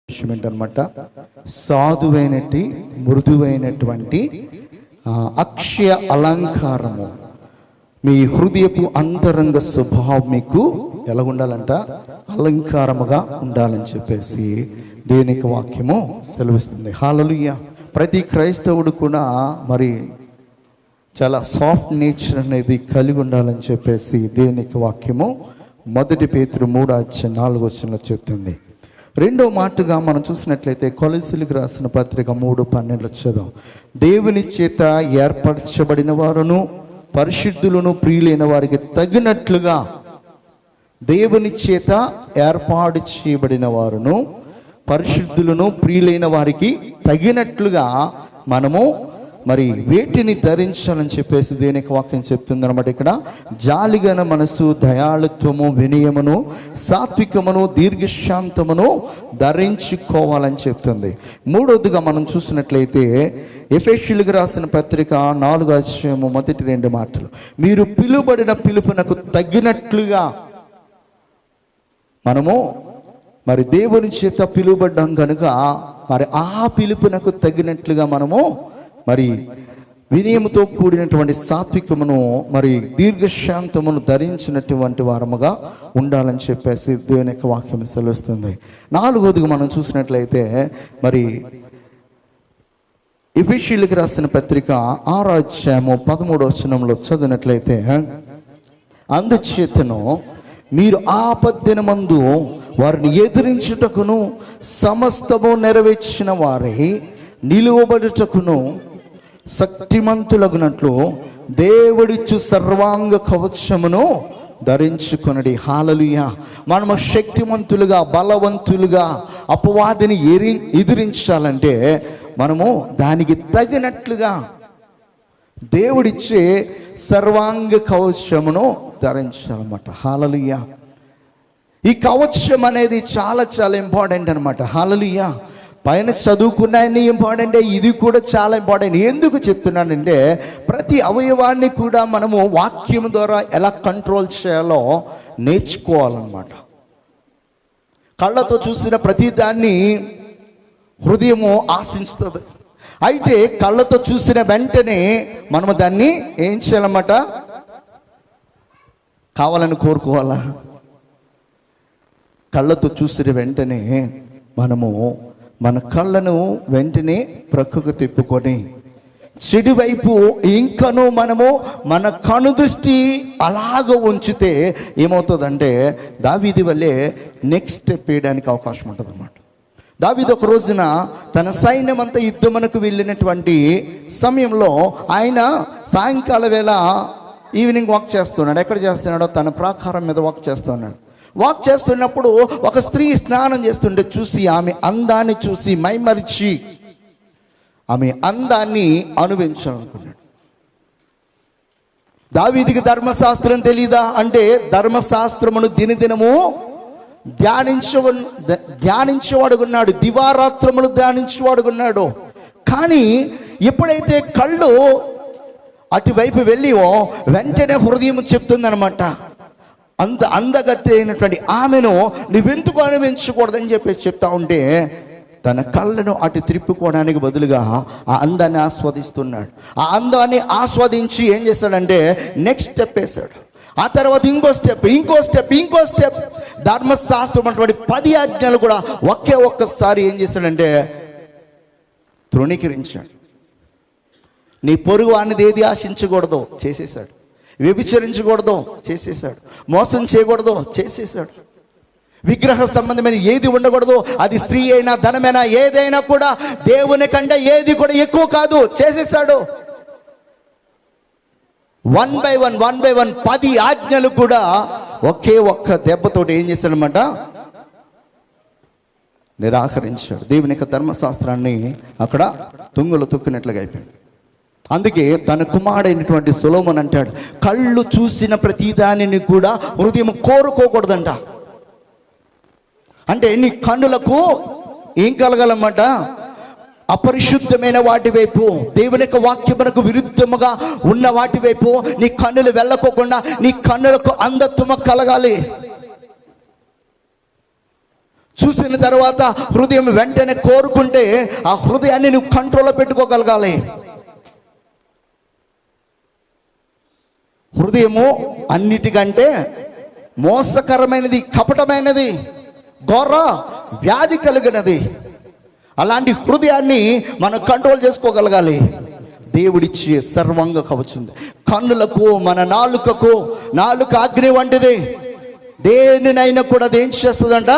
విషయం ఏంటనమాట, సాధువైనటి మృదువైనటువంటి అక్షయ అలంకారము మీ హృదయపు అంతరంగ స్వభావం మీకు ఎలా ఉండాలంట, అలంకారముగా ఉండాలని చెప్పేసి దేవునికి వాక్యము సెలవిస్తుంది. హల్లెలూయా. ప్రతి క్రైస్తవుడు కూడా మరి చాలా సాఫ్ట్ నేచర్ అనేది కలిగి ఉండాలని చెప్పేసి దేవునికి వాక్యము 1 పేతురు 3:4 చెప్తుంది. రెండో మాటగా మనం చూసినట్లయితే కొలస్సీలకు రాసిన పత్రిక 3:12 చదువు. దేవుని చేత ఏర్పరచబడిన వారును పరిశుద్ధులను ప్రియులైన వారికి తగినట్లుగా, దేవుని చేత ఏర్పాటు చేయబడిన వారును పరిశుద్ధులను ప్రియులైన వారికి తగినట్లుగా మనము మరి వేటిని ధరించాలని చెప్పేసి దేనికి వాక్యం చెప్తుంది అనమాట. ఇక్కడ జాలిగల మనసు, దయాళుత్వము, వినయమును, సాత్వికమును, దీర్ఘశాంతమును ధరించుకోవాలని చెప్తుంది. మూడవదిగా మనం చూసినట్లయితే ఎఫెసీయులకు రాసిన పత్రిక 4:1 మీరు పిలువబడిన పిలుపునకు తగినట్లుగా, మనము మరి దేవుని చేత పిలువబడ్డాం కనుక మరి ఆ పిలుపునకు తగినట్లుగా మనము మరి వినయముతో కూడినటువంటి సాత్వికమును మరి దీర్ఘశాంతమును ధరించినటువంటి వారముగా ఉండాలని చెప్పేసి దేవుని యొక్క వాక్యం సెలవుస్తుంది. నాలుగవదిగా మనం చూసినట్లయితే మరి ఎఫెసీయులకు రాసిన పత్రిక 6:13 చదివినట్లయితే, అందుచేతను మీరు ఆపద్దినమందు వారిని ఎదిరించుటకును సమస్తము నెరవేర్చిన వారై నిలువబడుటకును శక్తిమంతులగునట్లు దేవుడిచ్చు సర్వాంగ కవచమును ధరించుకొనడి. హల్లెలూయా. మనము శక్తిమంతులుగా, బలవంతులుగా అపవాదిని ఎదిరించాలంటే మనము దానికి తగినట్లుగా దేవుడిచ్చే సర్వాంగ కవచమును ధరించాలన్నమాట. హల్లెలూయా. ఈ కవచం అనేది చాలా చాలా ఇంపార్టెంట్ అనమాట. హల్లెలూయా. పైన చదువుకున్నాయని ఇంపార్టెంటే, ఇది కూడా చాలా ఇంపార్టెంట్. ఎందుకు చెప్తున్నానంటే ప్రతి అవయవాన్ని కూడా మనము వాక్యం ద్వారా ఎలా కంట్రోల్ చేయాలో నేర్చుకోవాలన్నమాట. కళ్ళతో చూసిన ప్రతి దాన్ని హృదయము ఆశిస్తుంది. అయితే కళ్ళతో చూసిన వెంటనే మనము దాన్ని ఏం చేయాలన్నమాట, కావాలని కోరుకోవాలా? కళ్ళతో చూసిన వెంటనే మనము మన కళ్ళను వెంటనే ప్రక్కకు తిప్పుకొని చెడు వైపు ఇంకనూ మనము మన కనుదృష్టి అలాగ ఉంచితే ఏమవుతుందంటే దావీదు వల్లే నెక్స్ట్ స్టెప్ వేయడానికి అవకాశం ఉంటుంది అన్నమాట. దావీదు ఒక రోజున తన సైన్యం అంతా యుద్ధమునకు వెళ్ళినటువంటి సమయంలో ఆయన సాయంకాల వేళ ఈవినింగ్ వాక్ చేస్తున్నాడు. ఎక్కడ చేస్తున్నాడో తన ప్రాకారం మీద వాక్ చేస్తున్నాడు. వాక్ చేస్తున్నప్పుడు ఒక స్త్రీ స్నానం చేస్తుంటే చూసి ఆమె అందాన్ని చూసి మైమరిచి ఆమె అందాన్ని అనుభవించాలనుకున్నాడు. దావీదుకి ధర్మశాస్త్రం తెలీదా అంటే ధర్మశాస్త్రమును దినదినము ధ్యానించేవాడుకున్నాడు, దివారాత్రములు ధ్యానించేవాడుకున్నాడు. కానీ ఎప్పుడైతే కళ్ళు అటువైపు వెళ్ళివో వెంటనే హృదయం చెప్తుందనమాట, అందగత్తి అయినటువంటి ఆమెను నువ్వెందుకు అనుభవించకూడదని చెప్పేసి చెప్తా ఉంటే తన కళ్ళను అటు తిప్పుకోవడానికి బదులుగా ఆ అందాన్ని ఆస్వాదిస్తున్నాడు. ఆ అందాన్ని ఆస్వాదించి ఏం చేస్తాడంటే నెక్స్ట్ స్టెప్ వేశాడు. ఆ తర్వాత ఇంకో స్టెప్ ధర్మశాస్త్రం అటువంటి 10 ఆజ్ఞలు కూడా ఒక్కసారి ఏం చేశాడంటే తృణీకరించాడు. నీ పొరుగు వానిది ఏది ఆశించకూడదో చేసేసాడు, వ్యభిచరించకూడదో చేసేసాడు, మోసం చేయకూడదో చేసేసాడు, విగ్రహ సంబంధమైన ఏది ఉండకూడదు, అది స్త్రీ అయినా ధనమైనా ఏదైనా కూడా దేవుని కంటే ఏది కూడా ఎక్కువ కాదు చేసేసాడు. 1 by 1 10 ఆజ్ఞలు కూడా ఒక్క దెబ్బతోటి ఏం చేశాడనమాట, నిరాకరించాడు. దేవుని యొక్క ధర్మశాస్త్రాన్ని అక్కడ తుంగలు తొక్కినట్లుగా అయిపోయింది. అందుకే తన కుమారుడైనటువంటి సొలొమోను అంటాడు, కళ్ళు చూసిన ప్రతిదానిని కూడా హృదయం కోరుకోకూడదంట. అంటే నీ కన్నులకు ఏం కలగాలన్నమాట, అపరిశుద్ధమైన వాటి వైపు, దేవుని యొక్క వాక్యమునకు విరుద్ధముగా ఉన్న వాటి వైపు నీ కన్నులు వెళ్ళకోకుండా నీ కన్నులకు అంధత్వము కలగాలి. చూసిన తర్వాత హృదయం వెంటనే కోరుకుంటే ఆ హృదయాన్ని నువ్వు కంట్రోల్లో పెట్టుకోగలగాలి. హృదయము అన్నిటికంటే మోసకరమైనది, కపటమైనది, ఘోర వ్యాధి కలిగినది. అలాంటి హృదయాన్ని మనం కంట్రోల్ చేసుకోగలగాలి. దేవుడిచ్చే సర్వాంగ కవచం కన్నులకు, మన నాలుకకు, నాలుక అగ్ని వంటిది. దేనినైనా కూడా అది ఏం చేస్తుందంట?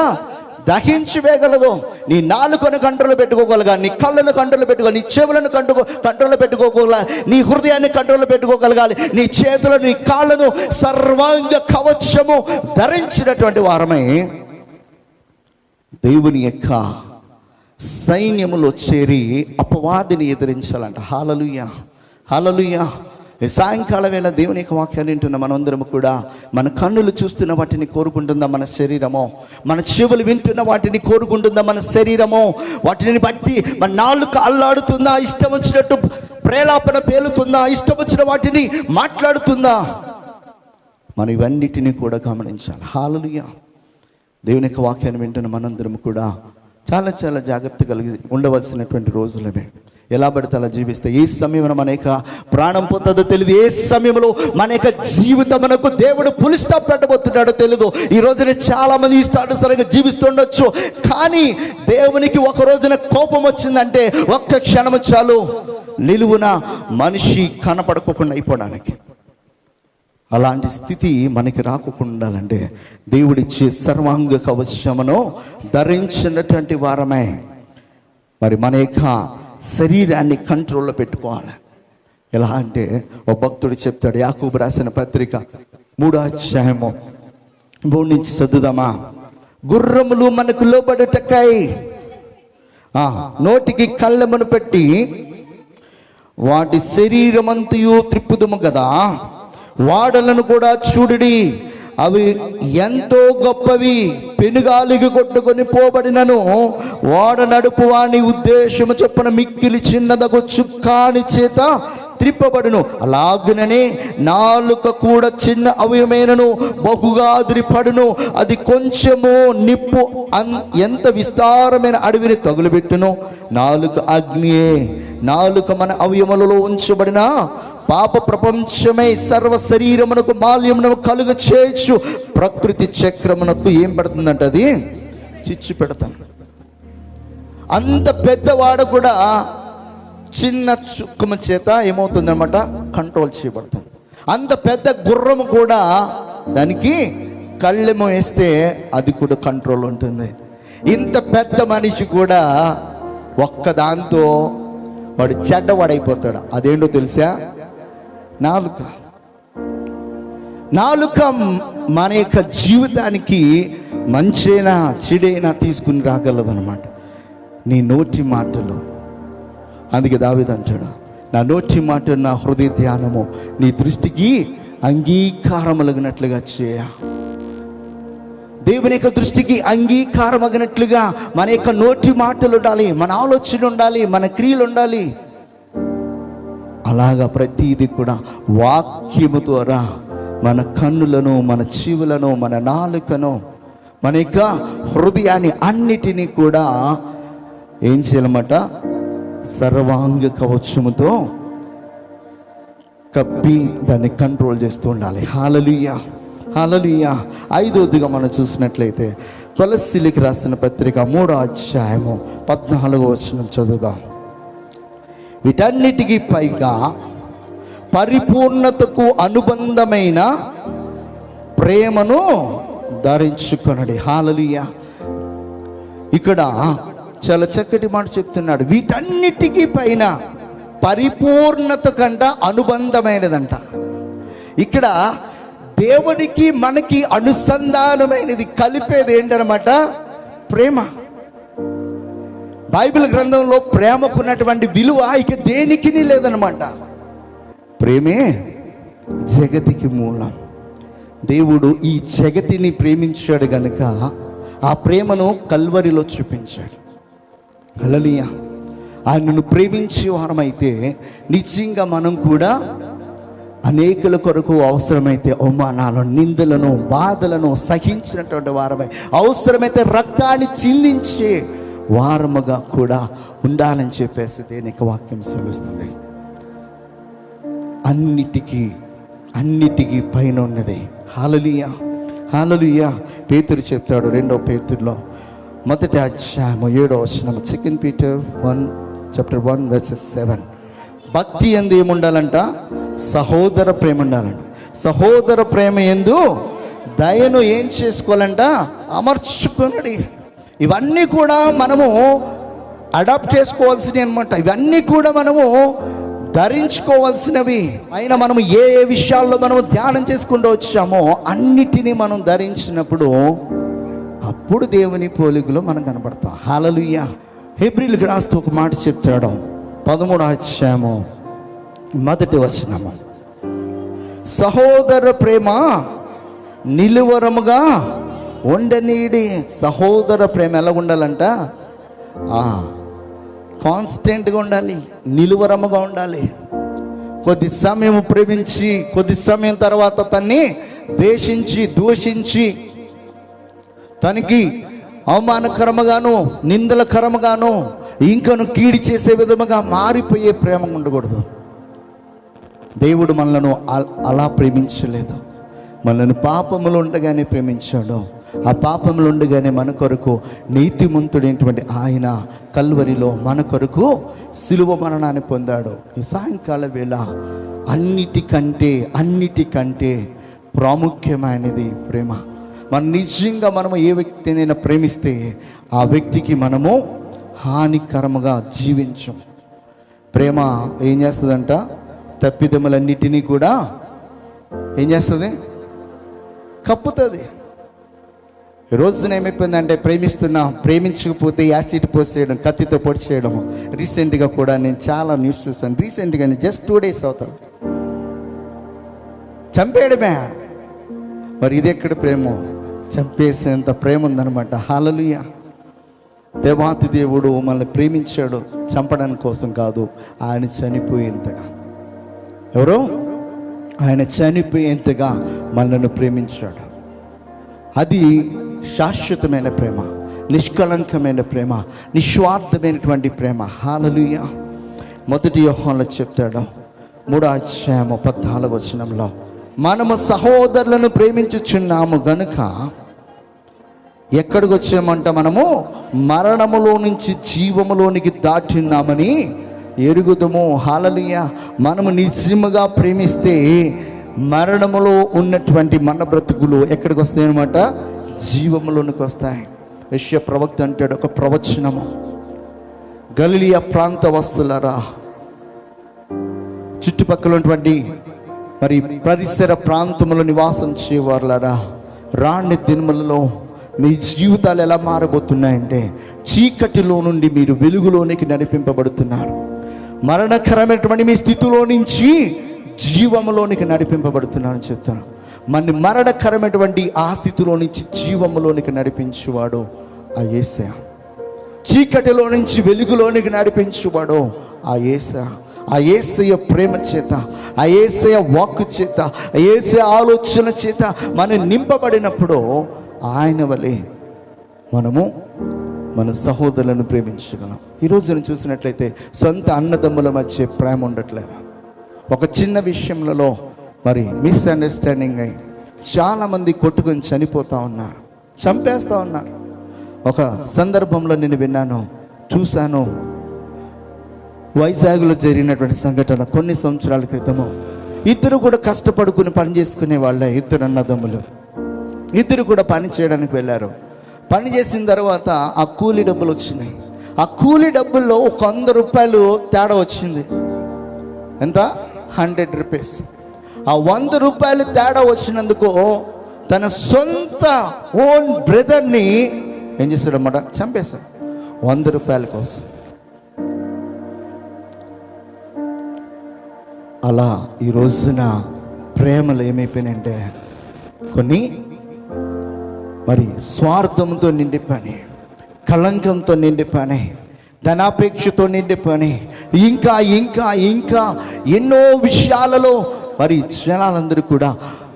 దహించి వేయగలదు. నీ నాలుకను కంట్రోల్ పెట్టుకోగలగాలి, నీ కళ్ళను కంట్రోల్ పెట్టుకోవాలి, నీ చెవులను కంట్రోల్ పెట్టుకోగలగాలి, నీ హృదయాన్ని కంట్రోల్ పెట్టుకోగలగాలి, నీ చేతులను, నీ కాళ్ళను సర్వాంగ కవచము ధరించినటువంటి వారమై దేవుని యొక్క సైన్యములో చేరి అపవాదిని ఎదిరించాలంట. హల్లెలూయా, హల్లెలూయా. సాయంకాల వేళ దేవుని యొక్క వాక్యాలు వింటున్న మనందరం కూడా మన కన్నులు చూస్తున్న వాటిని కోరుకుంటుందా మన శరీరమో, మన చెవులు వింటున్న వాటిని కోరుకుంటుందా మన శరీరమో, వాటిని బట్టి మన నాలుక అల్లాడుతుందా, ఇష్టం వచ్చినట్టు ప్రేలాపన పేలుతుందా, ఇష్టం వచ్చిన వాటిని మాట్లాడుతుందా, మనం ఇవన్నిటినీ కూడా గమనించాలి. హల్లెలూయా. దేవుని యొక్క వాక్యాన్ని వింటున్న మనందరం కూడా చాలా చాలా జాగ్రత్త కలిగి ఉండవలసినటువంటి రోజులమే. ఎలా పడితే అలా జీవిస్తే ఏ సమయంలో మన యొక్క ప్రాణం పోతుందో తెలియదు, ఏ సమయంలో మన యొక్క జీవితమునకు దేవుడు ఫుల్ స్టాప్ పెట్టబోతున్నాడో తెలియదు. ఈ రోజున చాలా మంది ఇష్టానుసారంగా జీవిస్తుండొచ్చు, కానీ దేవునికి ఒక రోజున కోపం వచ్చిందంటే ఒక్క క్షణము చాలు నిలువున మనిషి కనపడకుండా అయిపోవడానికి. అలాంటి స్థితి మనకి రాకుండా ఉండాలంటే దేవుడిచ్చే సర్వాంగ కవచమును ధరించినటువంటి వారమే మరి మన యొక్క శరీరాన్ని కంట్రోల్లో పెట్టుకోవాలి. ఎలా అంటే ఒక భక్తుడు చెప్తాడు, యాకోబు రాసిన పత్రిక 3వ అధ్యాయము 3 నుంచి చదువుదామా. గుర్రములు మనకు లోబడుటకై నోటికి కళ్ళెమును పెట్టి వాటి శరీరమంతయు త్రిప్పుదుము కదా, వాడలను కూడా చూడుడి, అవి ఎంతో గొప్పవి, పెనుగాలికి కొట్టుకొని పోబడినను వాడ నడుపు వాని ఉద్దేశము చొప్పున మిక్కిలి చిన్నదగు చుక్కాని చేత త్రిప్పబడును. అలాగుననే నాలుక కూడా చిన్న అవయమైనను బహుగా అదిరిపడును. అది కొంచెము నిప్పు ఎంత విస్తారమైన అడవిని తగులుబెట్టును. నాలుక అగ్నియే. నాలుక మన అవయములలో ఉంచబడిన పాప ప్రపంచమై సర్వ శరీరమునకు మాల్యమును కలుగ చేయొచ్చు. ప్రకృతి చక్రమునకు ఏం పెడుతుందంట? అది చిచ్చు పెడతాను. అంత పెద్దవాడు కూడా చిన్న చుక్కమ చేత ఏమవుతుందన్నమాట? కంట్రోల్ చేయబడుతుంది. అంత పెద్ద గుర్రము కూడా దానికి కళ్ళెము వేస్తే అది కూడా కంట్రోల్ ఉంటుంది. ఇంత పెద్ద మనిషి కూడా ఒక్కదాంతో వాడు చెడ్డవాడైపోతాడు. అదేంటో తెలుసా? నాలుక. నాలుక మన యొక్క జీవితానికి మంచైనా చెడైనా తీసుకుని రాగలదు అనమాట. నీ నోటి మాటలు. అందుకే దావీదు అంటాడు, నా నోటి మాట నా హృదయ ధ్యానము నీ దృష్టికి అంగీకారమగినట్లుగా చేయ. దేవుని యొక్క దృష్టికి అంగీకారమగినట్లుగా మన యొక్క నోటి మాటలు ఉండాలి, మన ఆలోచన ఉండాలి, మన క్రియలు ఉండాలి. అలాగా ప్రతిదీ కూడా వాక్యము ద్వారా మన కన్నులను, మన చెవులను, మన నాలుకను, మన యొక్క హృదయాన్ని అన్నిటినీ కూడా ఏం చేయాలన్నమాట? సర్వాంగ కవచముతో కప్పి దాన్ని కంట్రోల్ చేస్తూ ఉండాలి. హల్లెలూయా, హల్లెలూయా. 5వదిగా మనం చూసినట్లయితే కొలస్సీలకు రాసిన పత్రిక 3వ అధ్యాయము 14వ వచనం చదువుదాం. వీటన్నిటికీ పైగా పరిపూర్ణతకు అనుబంధమైన ప్రేమను ధరించుకొనడి. హల్లెలూయా. ఇక్కడ చాలా చక్కటి మాట చెప్తున్నాడు. వీటన్నిటికీ పైన పరిపూర్ణత కంట అనుబంధమైనదంట. ఇక్కడ దేవునికి మనకి అనుసంధానమైనది, కలిపేది ఏంటనమాట? ప్రేమ. బైబిల్ గ్రంథంలో ప్రేమకున్నటువంటి విలువ ఇక దేనికి లేదనమాట. ప్రేమే జగతికి మూలం. దేవుడు ఈ జగతిని ప్రేమించాడు గనుక ఆ ప్రేమను కల్వరిలో చూపించాడు. హల్లెలూయా. ఆయనను ప్రేమించే వారమైతే నిజంగా మనం కూడా అనేకుల కొరకు అవసరమైతే అవమానాలను, నిందలను, బాధలను సహించినటువంటి వారమై, అవసరమైతే రక్తాన్ని చిందించే వారముగా కూడా ఉండాలని చెప్పేసి దేనికి వాక్యం సెలవుస్తుంది. అన్నిటికీ పైన ఉన్నది. హల్లెలూయా, హల్లెలూయా. పేతురు చెప్తాడు 2 పేతురులో 1వ అధ్యాయము 7వ వచనం, 2 Peter 1:7. భక్తి యందు ఏముండాలంట? సహోదర ప్రేమ ఉండాలంట. సహోదర ప్రేమ యందు దయను ఏం చేసుకోవాలంట? అమర్చుకున్నది. ఇవన్నీ కూడా మనము అడాప్ట్ చేసుకోవాల్సినవి అనమాట. ఇవన్నీ కూడా మనము ధరించుకోవాల్సినవి. అయినా మనము ఏ విషయాల్లో మనము ధ్యానం చేసుకుంటూ వచ్చామో అన్నిటినీ మనం ధరించినప్పుడు అప్పుడు దేవుని పోలికలో మనం కనబడతాం. హల్లెలూయా. హెబ్రీయులకు రాస్తూ ఒక మాట చెప్తాడు, 13వ అధ్యాయము 1వ వచనము, సహోదర ప్రేమ నిలువరముగా ఉండనీడి. సహోదర ప్రేమ ఎలా ఉండాలంట? కాన్స్టెంట్గా ఉండాలి, నిలువరముగా ఉండాలి. కొద్ది సమయం ప్రేమించి కొద్ది సమయం తర్వాత తన్ని ద్వేషించి దూషించి తనకి అవమానకరముగాను నిందలకరముగాను ఇంకను కీడి చేసే విధముగా మారిపోయే ప్రేమ ఉండకూడదు. దేవుడు మనలను అలా ప్రేమించలేదు. మనల్ని పాపములు ఉండగానే ప్రేమించాడు. ఆ పాపములు ఉండగానే మన కొరకు నీతిమంతుడైనటువంటి ఆయన కల్వరిలో మన కొరకు సిలువ మరణాన్ని పొందాడు. ఈ సాయంకాల వేళ అన్నిటికంటే ప్రాముఖ్యమైనది ప్రేమ. నిజంగా మనము ఏ వ్యక్తినైనా ప్రేమిస్తే ఆ వ్యక్తికి మనము హానికరముగా జీవించం. ప్రేమ ఏం చేస్తుందంట? తప్పిదములన్నిటినీ కూడా ఏం చేస్తుంది? కప్పుతుంది. రోజున ఏమైపోయిందంటే ప్రేమించకపోతే యాసిడ్ పోసేయడం, కత్తితో పొడి చేయడము. రీసెంట్గా కూడా నేను చాలా న్యూస్ చూసాను. రీసెంట్గా జస్ట్ 2 days అవుతాడు చంపేయడమే. మరి ఇది ఎక్కడ ప్రేమ? చంపేసేంత ప్రేమ ఉందన్నమాట. హల్లెలూయా. దేవాతి దేవుడు మనల్ని ప్రేమించాడు చంపడానికి కోసం కాదు, ఆయన చనిపోయేంతగా. ఎవరు? ఆయన చనిపోయేంతగా మనల్ని ప్రేమించాడు. అది శాశ్వతమైన ప్రేమ, నిష్కళంకమైన ప్రేమ, నిస్వార్థమైనటువంటి ప్రేమ. హల్లెలూయా. 1 యోహానులో చెప్తాడు 3వ అధ్యాయము 14వ వచనంలో, మనము సహోదరులను ప్రేమించుచున్నాము గనుక ఎక్కడికి వచ్చామంట? మనము మరణములో నుంచి జీవములోనికి దాటిన్నామని ఎరుగుదము. హల్లెలూయా. మనము నిజముగా ప్రేమిస్తే మరణములో ఉన్నటువంటి మన బ్రతుకులు ఎక్కడికి వస్తాయి అనమాట? జీవములోనికి వస్తాయి. యెషయా ప్రవక్త అంటాడు ఒక ప్రవచనము, గలిలయ ప్రాంత వస్తులారా, చుట్టుపక్కల ఉన్నటువంటి మరి పరిసర ప్రాంతములో నివాసం చేయవారులారా, రాని దినములలో మీ జీవితాలు ఎలా మారబోతున్నాయంటే చీకటిలో నుండి మీరు వెలుగులోనికి నడిపింపబడుతున్నారు. మరణకరమైనటువంటి మీ స్థితిలో నుంచి జీవములోనికి నడిపింపబడుతున్నారని చెప్తాను. మన మరణకరమైనటువంటి ఆ స్థితిలో నుంచి జీవములోనికి నడిపించువాడు ఆ యేసయ్య. చీకటిలో నుంచి వెలుగులోనికి నడిపించువాడు ఆ యేసయ్య. ఆ యేసయ్య ప్రేమ చేత, ఆ యేసయ్య వాక్కు చేత, ఆ యేసయ్య ఆలోచన చేత మనం నింపబడినప్పుడు ఆయన వలె మనము మన సహోదరులను ప్రేమించగలం. ఈరోజు నేను చూసినట్లయితే సొంత అన్నదమ్ముల మధ్య ప్రేమ ఉండట్లేదు. ఒక చిన్న విషయంలో మరి మిస్అండర్స్టాండింగ్ అయి చాలామంది కొట్టుకొని చనిపోతూ ఉన్నారు, చంపేస్తూ ఉన్నారు. ఒక సందర్భంలో నేను విన్నాను, చూశాను. వైజాగ్లో జరిగినటువంటి సంఘటన కొన్ని సంవత్సరాల క్రితము. ఇద్దరు కూడా కష్టపడుకుని పని చేసుకునే వాళ్ళే, ఇద్దరు అన్నదమ్ములు. ఇద్దరు కూడా పని చేయడానికి వెళ్ళారు. పని చేసిన తర్వాత ఆ కూలీ డబ్బులు వచ్చినాయి. ఆ కూలీ డబ్బుల్లో ఒక 100 రూపాయలు తేడా వచ్చింది. ఎంత? 100 రూపీస్. ఆ 100 రూపాయలు తేడా వచ్చినందుకు తన సొంత ఓన్ బ్రదర్ని ఏం చేశాడు అన్నమాట? చంపేశాడు 100 రూపాయల కోసం. అలా ఈ రోజున ప్రేమలు ఏమైపోయినాయంటే కొన్ని మరి స్వార్థంతో నిండి పని, కళంకంతో నిండి పని, ధనాపేక్షతో నిండి పని, ఇంకా ఇంకా ఇంకా ఎన్నో విషయాలలో మరి జనాలందరూ కూడా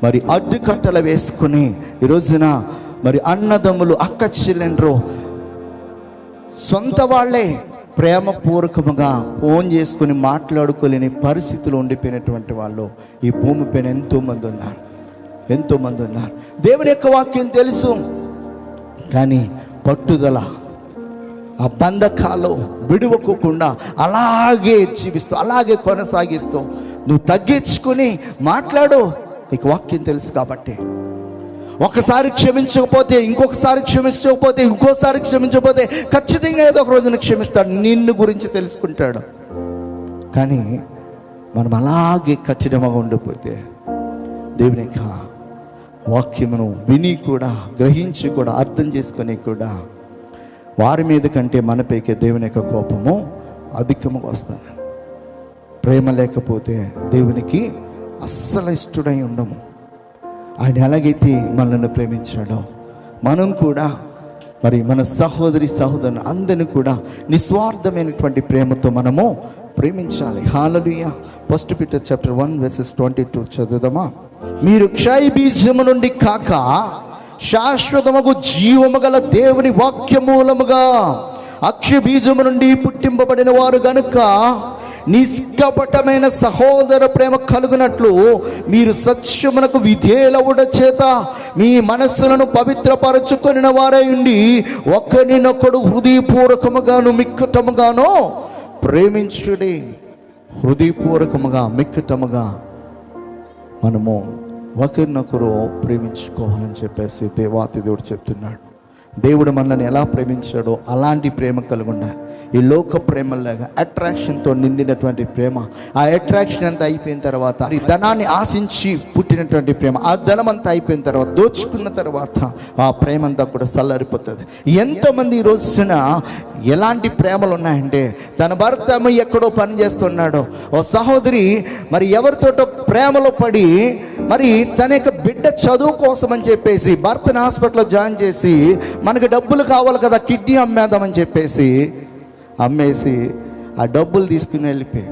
మరి అడ్డుకట్టలు వేసుకుని ఈ రోజున మరి అన్నదమ్ములు, అక్క చెల్లెండ్రు, సొంత వాళ్ళే ప్రేమపూర్వకముగా ఫోన్ చేసుకుని మాట్లాడుకోలేని పరిస్థితులు ఉండిపోయినటువంటి వాళ్ళు ఈ భూమి పైన ఎంతోమంది ఉన్నారు. దేవుని యొక్క వాక్యం తెలుసు, కానీ పట్టుదల, ఆ బంధకాలు విడువకుండా అలాగే జీవిస్తూ, అలాగే కొనసాగిస్తూ నువ్వు తగ్గించుకుని మాట్లాడు. నీకు వాక్యం తెలుసు కాబట్టి. ఒకసారి క్షమించకపోతే ఇంకొకసారి క్షమించకపోతే ఇంకోసారి క్షమించకపోతే ఖచ్చితంగా ఏదో ఒక రోజున క్షమిస్తాడు, నిన్ను గురించి తెలుసుకుంటాడు. కానీ మనం అలాగే కఠినంగా ఉండిపోతే దేవుని యొక్క వాక్యమును విని కూడా, గ్రహించి కూడా, అర్థం చేసుకొని కూడా వారి మీద కంటే మనపైకే దేవుని యొక్క కోపము అధికముగా వస్తుంది. ప్రేమ లేకపోతే దేవునికి అస్సలు ఇష్టడై ఉండము. ఆయన ఎలాగైతే మనల్ని ప్రేమించాడో మనం కూడా మరి మన సహోదరుని అందరిని కూడా నిస్వార్థమైనటువంటి ప్రేమతో మనము ప్రేమించాలి. హల్లెలూయా. 1 Peter chapter 1:22 చదువుదామా? మీరు క్షయ బీజము నుండి కాక శాశ్వతముగు జీవము గల దేవుని వాక్యమూలముగా అక్షయ బీజము నుండి పుట్టింపబడిన వారు గనుక నిష్కపటమైన సహోదర ప్రేమ కలుగునట్లు మీరు సత్యమునకు విధేయులవుట చేత మీ మనస్సులను పవిత్రపరచుకొనిన వారై ఉండి ఒకరినొకడు హృదయపూర్వకముగాను మిక్కటముగాను ప్రేమించుడి. హృదయపూర్వకముగా మిక్కటముగా మనము ఒకరినొకరు ప్రేమించుకోవాలని చెప్పేసి దేవాతి దేవుడు చెప్తున్నాడు. దేవుడు మనల్ని ఎలా ప్రేమించాడో అలాంటి ప్రేమ కలిగి ఉండాలి. ఈ లోక ప్రేమలాగా అట్రాక్షన్తో నిండినటువంటి ప్రేమ, ఆ అట్రాక్షన్ అంతా అయిపోయిన తర్వాత ఈ ధనాన్ని ఆశించి పుట్టినటువంటి ప్రేమ, ఆ ధనం అంతా అయిపోయిన తర్వాత, దోచుకున్న తర్వాత ఆ ప్రేమ అంతా కూడా చల్లారిపోతుంది. ఎంతోమంది ఈ రోజున ఎలాంటి ప్రేమలు ఉన్నాయంటే, తన భర్త ఎక్కడో పని చేస్తున్నాడు, ఓ సహోదరి మరి ఎవరితోటో ప్రేమలో పడి మరి తన యొక్క బిడ్డ చదువు కోసం అని చెప్పేసి భర్తని హాస్పిటల్లో జాయిన్ చేసి, మనకి డబ్బులు కావాలి కదా కిడ్నీ అమ్మేద్దామని చెప్పేసి అమ్మేసి ఆ డబ్బులు తీసుకుని వెళ్ళిపోయి.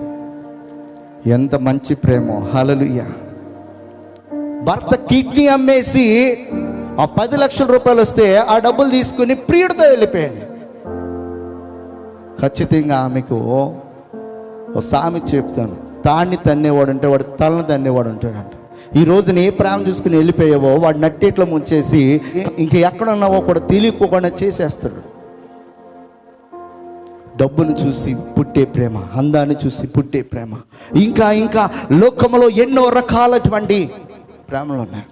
ఎంత మంచి ప్రేమో. హల్లెలూయా. భర్త కిడ్నీ అమ్మేసి ఆ 10 లక్షల రూపాయలు వస్తే ఆ డబ్బులు తీసుకుని ప్రియుడితో వెళ్ళిపోయాడు. ఖచ్చితంగా ఆమెకు ఓ సామెత చెప్తాను, తాన్ని తన్నేవాడు అంటే వాడు తలను తన్నేవాడు ఉంటాడంట. ఈ రోజు నీ ప్రేమ చూసుకుని వెళ్ళిపోయావో వాడు నట్టేట్లో ముంచేసి ఇంక ఎక్కడ ఉన్నావో కూడా తెలియకోకుండా చేసేస్తాడు. డబ్బును చూసి పుట్టే ప్రేమ, అందాన్ని చూసి పుట్టే ప్రేమ, ఇంకా ఇంకా లోకంలో ఎన్నో రకాలటువంటి ప్రేమలు ఉన్నాయి.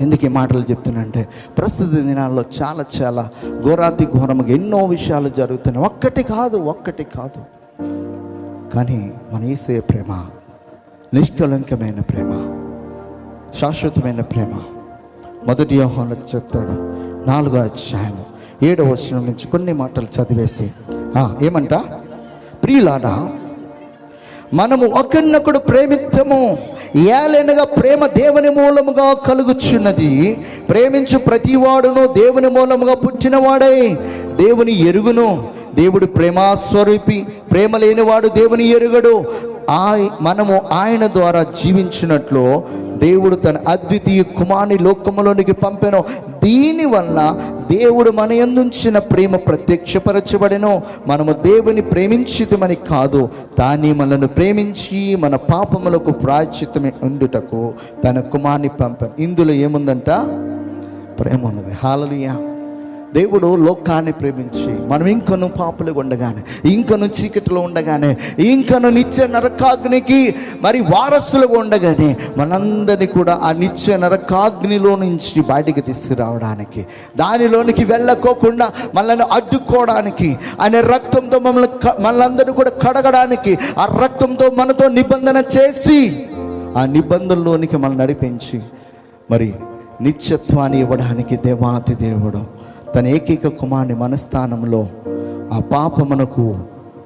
ఎందుకు ఈ మాటలు చెప్తున్నానంటే, ప్రస్తుత దినాల్లో చాలా చాలా ఘోరాతి ఘోరముగా ఎన్నో విషయాలు జరుగుతున్నాయి. ఒక్కటి కాదు. కానీ మన యేసయ్య ప్రేమ నిష్కలంకమైన ప్రేమ, శాశ్వతమైన ప్రేమ. 1 యోహాను చెప్తాడు 4వ అధ్యాయం 7వ వచనం నుంచి కొన్ని మాటలు చదివేసి ఏమంట, ప్రియులారా మనము ఒకరినొకడు ప్రేమిద్దాము, ఏలైనగా ప్రేమ దేవుని మూలముగా కలుగుచున్నది. ప్రేమించు ప్రతివాడును దేవుని మూలముగా పుట్టినవాడై దేవుని ఎరుగును. దేవుడు ప్రేమాస్వరూపి, ప్రేమ లేనివాడు దేవుని ఎరుగడు. మనము ఆయన ద్వారా జీవించినట్లు దేవుడు తన అద్వితీయ కుమారుని లోకములోనికి పంపెను. దీనివల్ల దేవుడు మన యందుంచిన ప్రేమ ప్రత్యక్షపరచబడెను. మనము దేవుని ప్రేమించితమని కాదు, తానే మనల్ని ప్రేమించి మన పాపములకు ప్రాయశ్చిత్తమే ఉండుటకు తన కుమారుని పంపెను. ఇందులో ఏముందంట? ప్రేమ ఉన్నది. హల్లెలూయా. దేవుడు లోకాన్ని ప్రేమించి మనం ఇంకను పాపులుగా ఉండగానే, ఇంకను చీకటిలో ఉండగానే, ఇంకను నిత్య నరకాగ్నికి మరి వారసులుగా ఉండగానే మనందరినీ కూడా ఆ నిత్య నరకాగ్నిలో నుంచి బయటికి తీసుకురావడానికి, దానిలోనికి వెళ్ళకోకుండా మనల్ని అడ్డుకోవడానికి, ఆయన రక్తంతో మనలందరినీ కూడా కడగడానికి, ఆ రక్తంతో మనతో నిబంధన చేసి ఆ నిబంధనలోనికి మనం నడిపించి మరి నిత్యత్వాన్ని ఇవ్వడానికి దేవాతి దేవుడు తన ఏకైక కుమారుని మనస్థానంలో ఆ పాపమునకు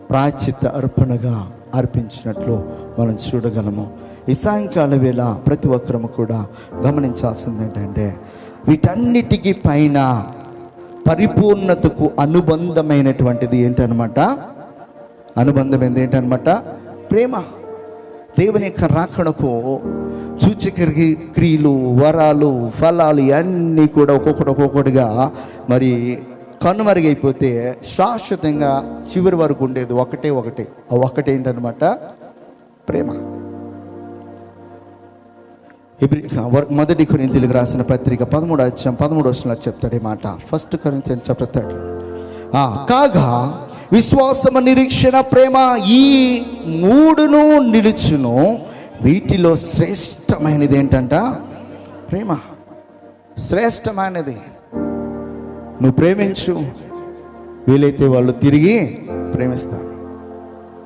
ప్రాయశ్చిత్త అర్పణగా అర్పించినట్లు మనం చూడగలము. ఈ సాయంకాల వేళ ప్రతి ఒక్కరము కూడా గమనించాల్సింది ఏంటంటే, వీటన్నిటికీ పైన పరిపూర్ణతకు అనుబంధమైనటువంటిది ఏంటనమాట? అనుబంధమైనది ఏంటనమాట? ప్రేమ. దేవుని యొక్క రాకడకు సూచక క్రియలు, వరాలు, ఫలాలు ఇవన్నీ కూడా ఒక్కొక్కటిగా మరి కనుమరుగైపోతే శాశ్వతంగా చివరి వరకు ఉండేది ఒకటే. ఆ ఒకటేంటనమాట? ప్రేమ. మొదటి కొరింథీయులకు రాసిన పత్రిక 13 చెప్తాడు ఈ మాట. 1 కొరింథియన్స్ చాప్టర్ 13. కాగా విశ్వాసము, నిరీక్షణ, ప్రేమ ఈ మూడును నిలుచును, వీటిలో శ్రేష్టమైనది ఏంటంట? ప్రేమ. శ్రేష్టమైనది. నువ్వు ప్రేమించు, వీలైతే వాళ్ళు తిరిగి ప్రేమిస్తారు.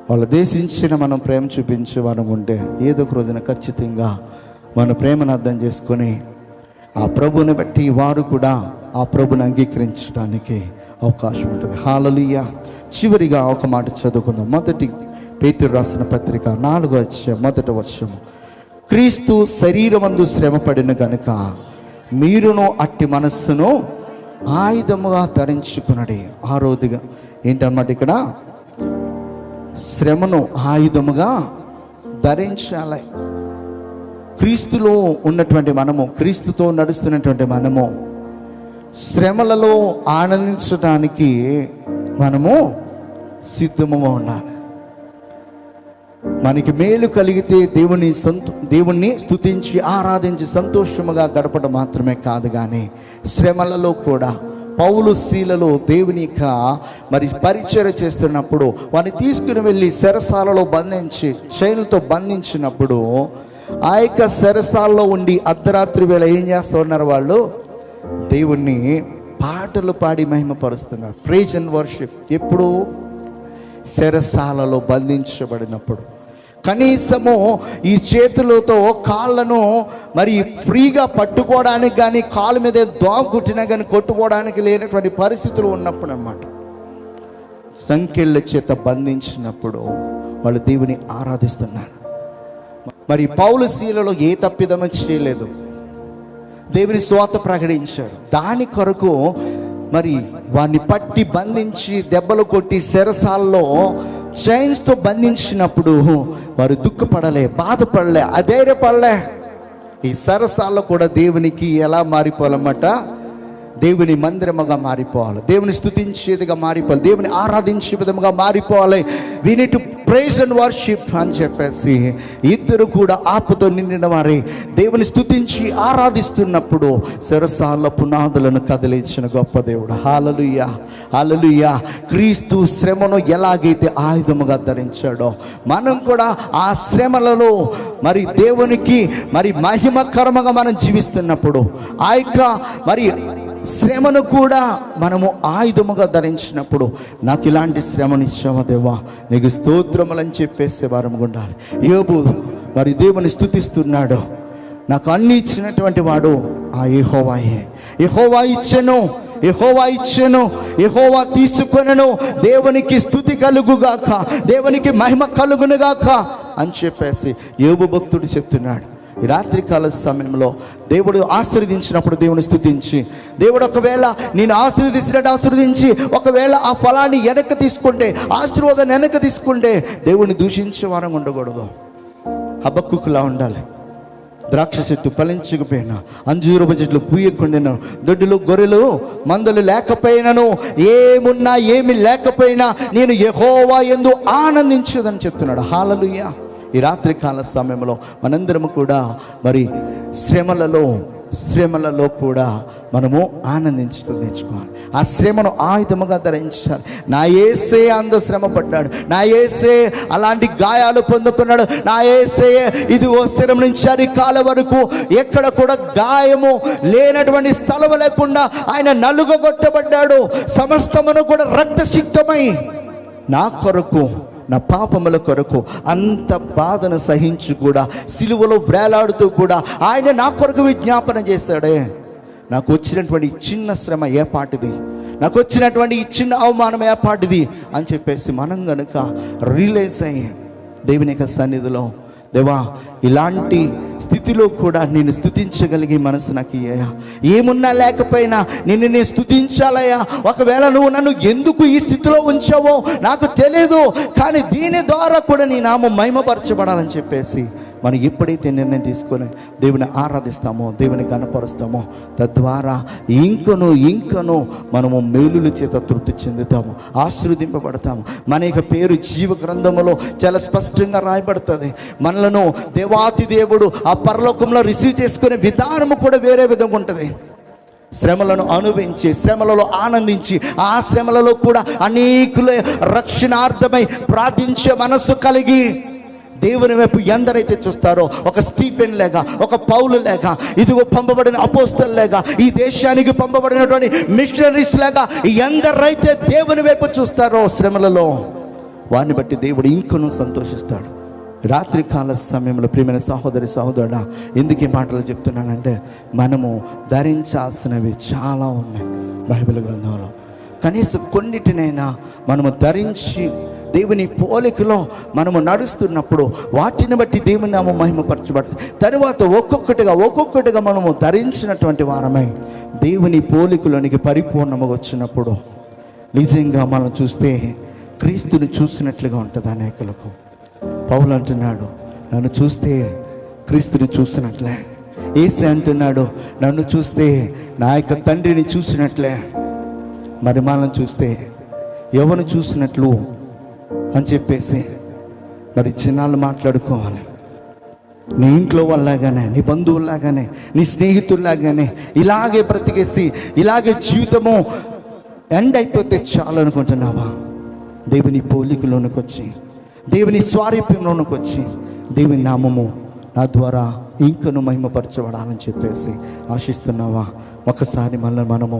వాళ్ళు దేశించిన మనం ప్రేమ చూపించే వారం ఉంటే ఏదో ఒక రోజున ఖచ్చితంగా మన ప్రేమను అర్థం చేసుకొని ఆ ప్రభుని బట్టి వారు కూడా ఆ ప్రభుని అంగీకరించడానికి అవకాశం ఉంటుంది. హల్లెలూయా. చివరిగా ఒక మాట చదువుకుందాం. మొదటి పేతురు రాసిన పత్రిక 4:1. క్రీస్తు శరీరమందు శ్రమపడిన గనుక మీరును అట్టి మనస్సును ఆయుధముగా ధరించుకున్నది. ఆరోదిగా ఏంటన్నమాట? ఇక్కడ శ్రమను ఆయుధముగా ధరించాలి. క్రీస్తులో ఉన్నటువంటి మనము, క్రీస్తుతో నడుస్తున్నటువంటి మనము శ్రమలలో ఆనందించడానికి మనము సిద్ధముగా ఉండాలి. మనకి మేలు కలిగితే దేవుణ్ణి స్తుతించి ఆరాధించి సంతోషముగా గడపడం మాత్రమే కాదు, కానీ శ్రమలలో కూడా పౌలు శీలలో దేవుని యొక్క మరి పరిచర్య చేస్తున్నప్పుడు వారిని తీసుకుని వెళ్ళి చెరసాలలో బంధించి చైన్లతో బంధించినప్పుడు ఆ యొక్క చెరసాలలో ఉండి అర్ధరాత్రి వేళ ఏం చేస్తూ ఉన్నారు? వాళ్ళు దేవుణ్ణి పాటలు పాడి మహిమపరుస్తున్నారు. Praise and worship. ఎప్పుడు? చెరసాలలో బంధించబడినప్పుడు. కనీసము ఈ చేతులతో కాళ్ళను మరి ఫ్రీగా పట్టుకోవడానికి కానీ, కాళ్ళ మీద దోగుట్టినా కానీ కొట్టుకోవడానికి లేనటువంటి పరిస్థితులు ఉన్నప్పుడు అన్నమాట. సంకెళ్ళ చేత బంధించినప్పుడు వాళ్ళు దేవుని ఆరాధిస్తున్నారు. మరి పౌలు శీలలో ఏ తప్పిదమో చేయలేదు, దేవుని స్వార్థ ప్రకటించాడు. దాని కొరకు మరి వారిని పట్టి బంధించి దెబ్బలు కొట్టి చెరసాలలో చైన్స్తో బంధించినప్పుడు వారు దుఃఖపడలే, బాధపడలే, అధైర్యపడలే. ఈ చెరసాలలో కూడా దేవునికి ఎలా మారిపోవాలన్నమాట? దేవుని మందిరముగా మారిపోవాలి, దేవుని స్తుతించేదిగా మారిపోవాలి, దేవుని ఆరాధించే విధముగా మారిపోవాలి. We need to praise and worship అని చెప్పేసి ఇద్దరు కూడా ఆపుతో నిండిన వారే దేవుని స్తుతించి ఆరాధిస్తున్నప్పుడు చెరసాల పునాదులను కదిలించిన గొప్ప దేవుడు. హల్లెలూయా, హల్లెలూయా. క్రీస్తు శ్రమను ఎలాగైతే ఆయుధముగా ధరించాడో మనం కూడా ఆ శ్రమలలో మరి దేవునికి మరి మహిమకరముగా మనం జీవిస్తున్నప్పుడు ఆ యొక్క మరి శ్రమను కూడా మనము ఆయుధముగా ధరించినప్పుడు, నాకు ఇలాంటి శ్రమను ఇచ్చావా దేవా, నీకు స్తోత్రములని చెప్పేసే వారం ఉండాలి. యోబు మరి దేవుని స్తుతిస్తున్నాడు. నాకు అన్ని ఇచ్చినటువంటి వాడు ఆ యెహోవాయే. యెహోవా ఇచ్చెను, యెహోవా ఇచ్చెను, యెహోవా తీసుకొనెను. దేవునికి స్తుతి కలుగుగాక, దేవునికి మహిమ కలుగునుగాక అని చెప్పేసి యోబు భక్తుడు చెప్తున్నాడు. ఈ రాత్రికాల సమయంలో దేవుడు ఆశీర్వదించినప్పుడు దేవుని స్తుతించి, దేవుడు ఒకవేళ నేను ఆశీర్వదించినట్టు ఆశీర్వదించి ఒకవేళ ఆ ఫలాన్ని వెనక్కి తీసుకుంటే, ఆశీర్వాదాన్ని వెనక్కి తీసుకుంటే దేవుని దూషించే వారం ఉండకూడదు. హబక్కుకులా ఉండాలి. ద్రాక్ష చెట్టు ఫలించకపోయినా, అంజూరపు చెట్లు పూయకుండాను, దొడ్డులు గొర్రెలు మందలు లేకపోయినను, ఏమున్నా ఏమి లేకపోయినా నేను యెహోవా యందు ఆనందించదని చెప్తున్నాడు. హల్లెలూయా. ఈ రాత్రికాల సమయంలో మనందరము కూడా మరి శ్రమలలో కూడా మనము ఆనందించడం నేర్చుకోవాలి. ఆ శ్రమను ఆయుధముగా ధరించాలి. నా యేసే అంత శ్రమ పడ్డాడు, నా యేసే అలాంటి గాయాలు పొందుకున్నాడు, నా యేసే ఇదిగో శిరం నుంచి అరికాల వరకు ఎక్కడ కూడా గాయము లేనటువంటి స్థలం లేకుండా ఆయన నలుగగొట్టబడ్డాడు. సమస్తమును కూడా రక్తసిక్తమై నా కొరకు, నా పాపముల కొరకు అంత బాధను సహించి కూడా సిలువలో వేలాడుతూ కూడా ఆయన నా కొరకు విజ్ఞాపన చేశాడే. నాకు వచ్చినటువంటి చిన్న శ్రమ ఏ పాటిది, నాకు వచ్చినటువంటి ఈ చిన్న అవమానం ఏ పాటిది అని చెప్పేసి మనం కనుక రియలైజ్ అయ్యి దేవుని యొక్క సన్నిధిలో దేవా ఇలాంటి స్థితిలో కూడా నేను స్తుతించగలిగే మనసు నాకు ఇయ్యా. ఏమున్నా లేకపోయినా నిన్ను నేను స్తుతించాలయ్యా. ఒకవేళ నువ్వు నన్ను ఎందుకు ఈ స్థితిలో ఉంచావో నాకు తెలియదు, కానీ దీని ద్వారా కూడా నీ నామం మహిమపరచబడాలని చెప్పేసి మనం ఎప్పుడైతే నిర్ణయం తీసుకొని దేవుని ఆరాధిస్తామో, దేవుని కనపరుస్తామో, తద్వారా ఇంకను మనము మేలుల చేత తృప్తి చెందుతాము, ఆశీర్వదింపబడతాము. మన యొక్క పేరు జీవ గ్రంథములో చాలా స్పష్టంగా రాయబడుతుంది. మనలను దేవాతి దేవుడు ఆ పరలోకంలో రిసీవ్ చేసుకునే విధానము కూడా వేరే విధంగా ఉంటుంది. శ్రమలను అనుభవించి, శ్రమలలో ఆనందించి, ఆ శ్రమలలో కూడా అనేకుల రక్షణార్థమై ప్రార్థించే మనస్సు కలిగి దేవుని వైపు ఎందరైతే చూస్తారో, ఒక స్టీఫెన్ లేక, ఒక పౌలు లేక, ఇదిగో పంపబడిన అపోస్తలు లేక, ఈ దేశానికి పంపబడినటువంటి మిషనరీస్ లేక, ఎందరైతే దేవుని వైపు చూస్తారో శ్రమలలో, వారిని బట్టి దేవుడు ఇంకనూ సంతోషిస్తాడు. రాత్రికాల సమయంలో ప్రియమైన సహోదరి సహోదరుడా, ఎందుకు ఈ మాటలు చెప్తున్నానంటే, మనము ధరించాల్సినవి చాలా ఉన్నాయి బైబిల్ గ్రంథంలో. కనీసం కొన్నిటినైనా మనము ధరించి దేవుని పోలికలో మనము నడుస్తున్నప్పుడు వాటిని బట్టి దేవుని నామం మహిమపరచబడుతుంది. తరువాత ఒక్కొక్కటిగా మనము ధరించినటువంటి వారమై దేవుని పోలికలోనికి పరిపూర్ణంగా వచ్చినప్పుడు నిజంగా మనం చూస్తే క్రీస్తుని చూసినట్లుగా ఉంటుంది అనేకులకు. పౌలు అంటున్నాడు, నన్ను చూస్తే క్రీస్తుని చూసినట్లే. యేసు అంటున్నాడు, నన్ను చూస్తే నా యొక్క తండ్రిని చూసినట్లే. మరి మనం చూస్తే ఎవరిని చూసినట్లు అని చెప్పేసి మరి జనాలు మాట్లాడుకోవాలి. నీ ఇంట్లో వాళ్ళలాగానే, నీ బంధువుల్లాగానే, నీ స్నేహితుల్లాగానే ఇలాగే బ్రతికేసి ఇలాగే జీవితము ఎండ్ అయిపోతే చాలు అనుకుంటున్నావా? దేవుని పోలికలోనికి వచ్చి, దేవుని స్వారూప్యంలోనికి వచ్చి, దేవుని నామము నా ద్వారా ఇంకను మహిమపరచబడాలని చెప్పేసి ఆశిస్తున్నావా? ఒకసారి మనము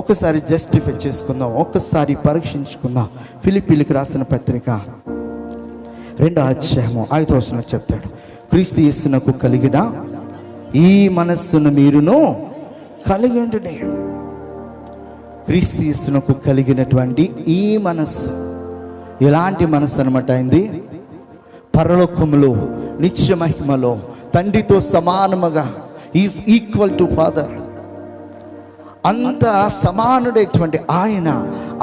ఒకసారి జస్టిఫై చేసుకుందాం, ఒక్కసారి పరీక్షించుకుందాం. ఫిలిప్పీలకు రాసిన పత్రిక 2వ అధ్యాయము 5వ వచనం చెప్తాడు, క్రీస్తు యేసునకు కలిగిన ఈ మనస్సును మీరును కలిగి ఉండుడి. క్రీస్తు యేసునకు కలిగినటువంటి ఈ మనస్సు ఎలాంటి మనస్సు అనమాట? అయింది పరలోకములో నిత్య మహిమలో తండ్రితో సమానముగా, ఈజ్ ఈక్వల్ టు ఫాదర్. అంత సమానుడైనటువంటి ఆయన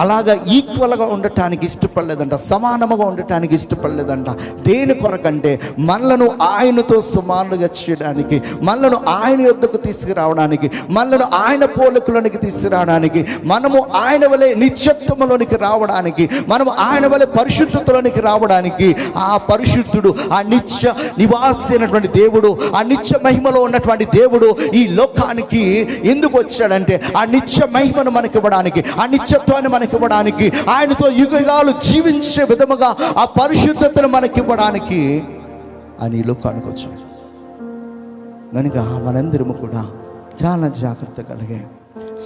అలాగా ఈక్వల్గా ఉండటానికి ఇష్టపడలేదంట, సమానముగా ఉండటానికి ఇష్టపడలేదంట. దేని కొరకంటే మనలను ఆయనతో సమానుగా చేయడానికి, మనలను ఆయన యొద్దకు తీసుకురావడానికి, మనలను ఆయన పోలికలోనికి తీసుకురావడానికి, మనము ఆయన వలె నిత్యత్వములోనికి రావడానికి, మనము ఆయన వలె పరిశుద్ధతలోనికి రావడానికి, ఆ పరిశుద్ధుడు, ఆ నిత్య నివాసి అయినటువంటి దేవుడు, ఆ నిత్య మహిమలో ఉన్నటువంటి దేవుడు ఈ లోకానికి ఎందుకు వచ్చాడంటే, ఆ నిత్య మహిమను మనకి ఇవ్వడానికి, ఆ నిత్యత్వాన్ని మనకి ఇవ్వడానికి, ఆయనతో యుగాలు జీవించే విధముగా ఆ పరిశుద్ధతను మనకి ఇవ్వడానికి ఆయన ఈ లోకానికి వచ్చాడు. కనుక మనందరము కూడా చాలా జాగ్రత్త కలిగే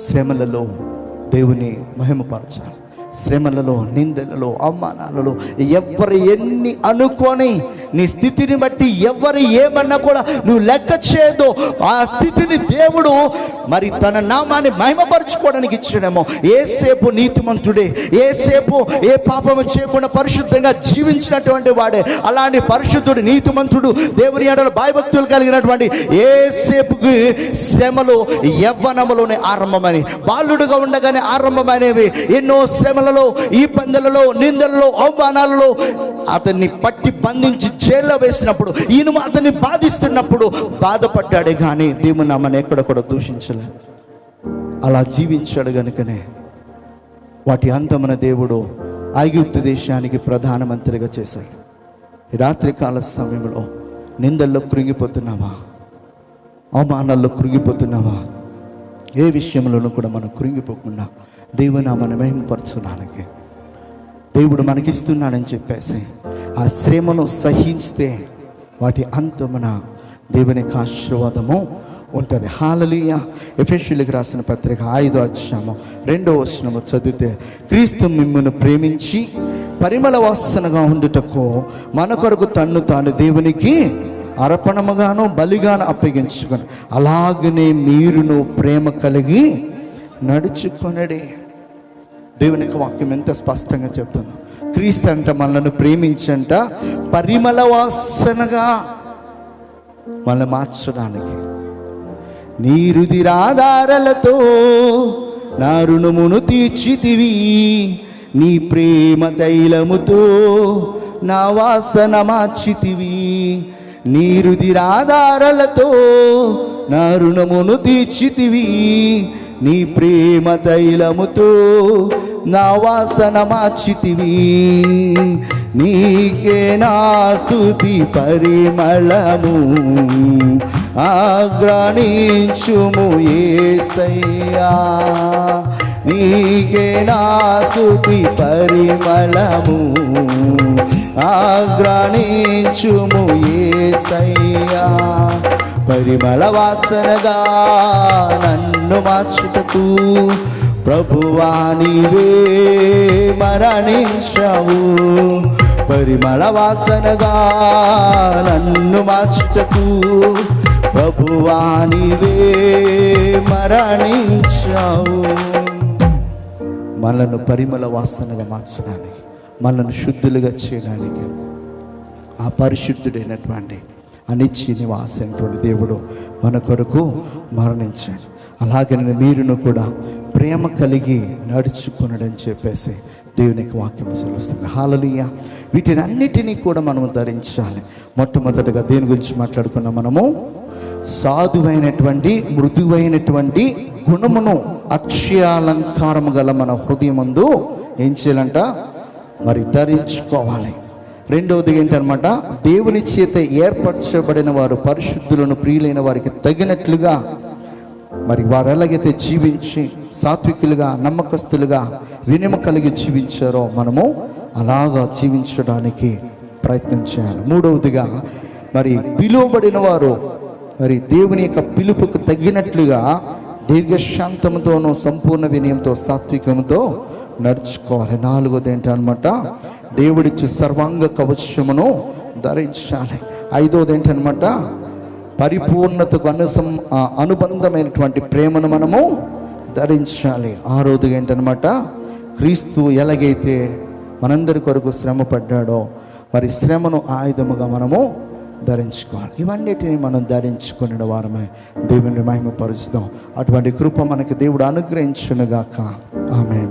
శ్రమలలో దేవుని మహిమపరచాలి. శ్రమలలో, నిందలలో, అవమానాలలో ఎవరు ఎన్ని అనుకొని నీ స్థితిని బట్టి ఎవరు ఏమన్నా కూడా నువ్వు లెక్క చేయదు. ఆ స్థితిని దేవుడు మరి తన నామాన్ని మహిమపరచుకోవడానికి ఇచ్చాడేమో. ఏసేపు నీతిమంతుడే, ఏసేపు ఏ పాపము చేయకుండా పరిశుద్ధంగా జీవించినటువంటి వాడే. అలాంటి పరిశుద్ధుడు, నీతిమంతుడు, దేవుని ఎడల భయభక్తులు కలిగినటువంటి ఏసేపుకి శ్రమలు యవ్వనములోనే ఆరంభమని, బాలుడుగా ఉండగానే ఆరంభమైనవి. ఎన్నో శ్రమలలో, ఈ పందెలలో, నిందలలో, అవమానాలలో అతన్ని పట్టి బంధించి జైల్లో వేసినప్పుడు, ఈయన అతన్ని బాధిస్తున్నప్పుడు బాధపడ్డాడే కానీ దేవుని నామాన్ని ఎక్కడ కూడా దూషించలే. అలా జీవించాడు గనుకనే వాటి అంతమున దేవుడు ఐగుప్తు దేశానికి ప్రధానమంత్రిగా చేశాడు. ఈ రాత్రికాల సమయంలో నిందల్లో కృంగిపోతున్నావా? అవమానాల్లో కృంగిపోతున్నావా? ఏ విషయంలోనూ కూడా మనం కృంగిపోకుండా దేవుని నామాన్ని మహిమపరచడానికి దేవుడు మనకిస్తున్నాడని చెప్పేసి ఆ శ్రమను సహించితే వాటి అంతమున దేవుని యొక్క ఆశీర్వాదము ఉంటుంది. హల్లెలూయా. ఎఫెసీయులకు రాసిన పత్రిక 5వ అధ్యాయము 2వ వచనము చదివితే, క్రీస్తు మిమ్మును ప్రేమించి పరిమళ వాసనగా ఉండుటకు మన కొరకు తన్ను తాను దేవునికి అర్పణముగాను బలిగాను అప్పగించుకొని అలాగనే మీరును ప్రేమ కలిగి నడుచుకొనడే. దేవుని యొక్క వాక్యం ఎంత స్పష్టంగా చెప్తుంది. క్రీస్తు అంట మనల్ని ప్రేమించంట పరిమళ వాసనగా మనల్ని మార్చడానికి. నీ రుధిరాధారలతో నా రుణమును తీర్చితివి, నీ ప్రేమ తైలముతో నా వాసన మార్చితివి. నీ రుధిరాధారలతో నా రుణమును తీర్చితివి, నీ ప్రేమ తైలముతో నా వాసన మార్చితివి. నీకే నా స్తుతి పరిమళము, ఆగ్రహించుము యేసయ్యా. నీకే నా స్తుతి పరిమళము, ఆగ్రహించుము యేసయ్యా. పరిమళ వాసనగా నన్ను మార్చుటకు ప్రభువా నీవే మరణించావు. పరిమళ వాసనగా నన్ను మార్చుటకు ప్రభువా నీవే మరణించావు. మనలను పరిమళ వాసనగా మార్చడానికి, మనల్ని శుద్ధులుగా చేయడానికి ఆ పరిశుద్ధుడైనటువంటి అనిత్య నివాసైనటువంటి దేవుడు మన కొరకు మరణించాడు. అలాగే మీరును కూడా ప్రేమ కలిగి నడుచుకున్నాడని చెప్పేసి దేవునికి వాక్యం సెలవుస్తుంది. హల్లెలూయా. వీటిని అన్నిటినీ కూడా మనము ధరించాలి. మొట్టమొదటిగా దేని గురించి మాట్లాడుకున్నాం మనము? సాధువైనటువంటి మృదువైనటువంటి గుణమును అక్షయాలంకారము గల మన హృదయమందు ఏం చేయాలంట? మరి ధరించుకోవాలి. రెండవది ఏంటనమాట? దేవుని చేత ఏర్పరచబడిన వారు పరిశుద్ధులను, ప్రియులైన వారికి తగినట్లుగా మరి వారు ఎలాగైతే జీవించి సాత్వికులుగా, నమ్మకస్తులుగా, వినయం కలిగి జీవించారో మనము అలాగా జీవించడానికి ప్రయత్నం చేయాలి. మూడవదిగా మరి పిలువబడిన వారు మరి దేవుని యొక్క పిలుపుకు తగినట్లుగా దీర్ఘశాంతంతోనూ, సంపూర్ణ వినయంతో, సాత్వికంతో నడుచుకోవాలి. నాలుగోది ఏంటనమాట? దేవుడిచ్చి సర్వాంగ కవచమును ధరించాలి. ఐదోది ఏంటనమాట? పరిపూర్ణతకు అనుబంధమైనటువంటి ప్రేమను మనము ధరించాలి. ఆరోదిగా ఏంటనమాట? క్రీస్తు ఎలాగైతే మనందరి కొరకు శ్రమ పడ్డాడో మరి శ్రమను ఆయుధముగా మనము ధరించుకోవాలి. ఇవన్నిటిని మనం ధరించుకునే వారమే దేవుని మహిమపరుస్తాం. అటువంటి కృప మనకి దేవుడు అనుగ్రహించునుగాక. ఆమేన్.